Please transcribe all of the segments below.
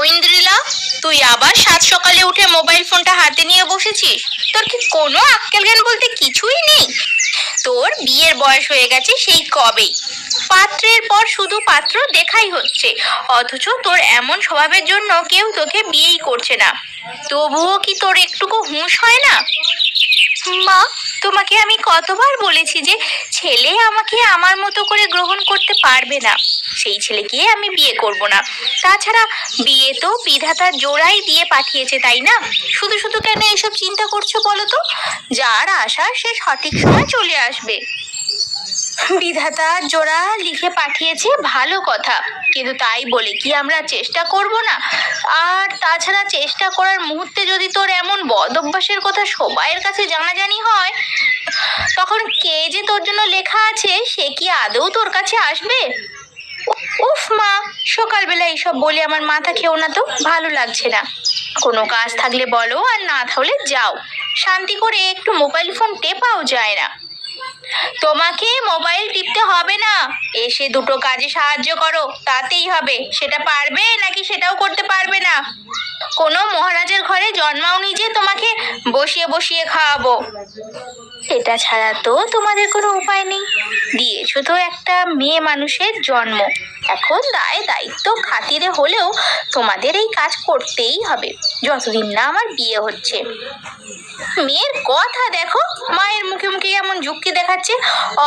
ঐন্দ্রিলা, তুই আবার সাত সকালে উঠে মোবাইল ফোনটা হাতে নিয়ে বসেছিস? তোর কি কোনো আক্কেল জ্ঞান বলতে কিছুই নেই? তোর বিয়ের বয়স হয়ে গেছে সেই কবেই। পাত্রের পর শুধু পাত্র দেখাই হচ্ছে, অথচ তোর এমন স্বভাবের জন্য কেউ তোকে বিয়েই করছে না। তবুও কি তোর একটুকু হুঁশ হয় না? মা, তোমাকে আমি কতবার বলেছি যে ছেলে আমাকে আমার মতো করে গ্রহণ করতে পারবে না, সেই ছেলেকে আমি বিয়ে করব না। তাছাড়া বিয়ে তো বিধাতার জোড়াই দিয়ে পাঠিয়েছে, তাই না? শুধু শুধু কেন এসব চিন্তা করছো বলো তো? যার আশা সে সঠিক সময় চলে আসবে। বিধাতা জোড়া লিখে পাঠিয়েছে ভালো কথা, কিন্তু তাই বলে কি আমরা চেষ্টা করব না? আর তাছাড়া চেষ্টা করার মুহূর্তে যদি তোর এমন বদ অভ্যাসের কথা সবাইয়ের কাছে জানাজানি হয়, তখন কে যে তোর জন্য লেখা আছে সে কি আদৌ তোর কাছে আসবে? উফ মা, সকালবেলা এইসব বলে আমার মাথা খেও না তো, ভালো লাগছে না। কোনো কাজ থাকলে বলো, আর না থাকলে যাও। শান্তি করে একটু মোবাইল ফোন টেপাও যায় না। তোমাকে মোবাইল টিপতে হবে না, এসে দুটো কাজে সাহায্য করো, তাতেই হবে। সেটা পারবে নাকি সেটাও করতে পারবে না? কোনো মহারাজের ঘরে জন্মাওনি যে তোমাকে বসিয়ে বসিয়ে খাওয়াবো। এটা ছাড়া তো তোমাদের কোনো উপায় নেই। দিয়েছো তো একটা মেয়ে মানুষের জন্ম, এখন দায় দায়িত্ব খাতিরে হলেও তোমাদের এই কাজ করতেই হবে, যতদিন না আমার বিয়ে হচ্ছে। মেয়ের কথা দেখো, মায়ের মুখে মুখে এমন যুক্তি দেখাচ্ছে।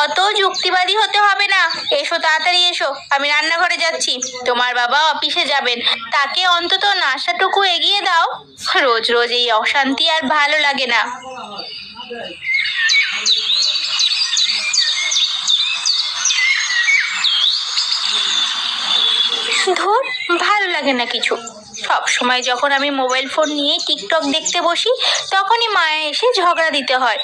অত যুক্তিবাদী হতে হবে না, এসো তাড়াতাড়ি এসো, আমি রান্নাঘরে যাচ্ছি। তোমার বাবা অফিসে যাবেন, তাকে অন্তত নাস্তাটুকু এগিয়ে দাও। রোজ রোজ এই অশান্তি আর ভালো লাগে না। ধুর, ভালো লাগে না কিছু। সব সময় যখন আমি মোবাইল ফোন নিয়ে টিকটক দেখতে বসি, তখনই মায়া এসে ঝগড়া দিতে হয়।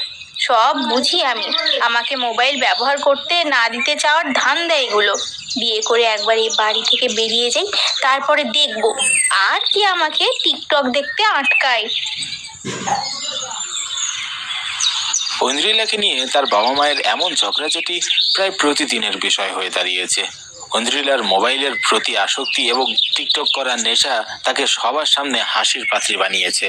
সব বুঝি আমি, আমাকে মোবাইল ব্যবহার করতে না দিতে চাওয়ার ধান্দা এগুলো। বিয়ে করে একবার এই বাড়ি থেকে বেরিয়ে যাই, তারপরে দেখবো আর কি আমাকে টিকটক দেখতে আটকায়। ঐন্দ্রিলাকে নিয়ে তার বাবা মায়ের এমন ঝগড়াঝাটি প্রায় প্রতিদিনের বিষয় হয়ে দাঁড়িয়েছে। ঐন্দ্রিলার মোবাইলের প্রতি আসক্তি এবং টিকটক করার নেশা তাকে সবার সামনে হাসির পাত্রী বানিয়েছে।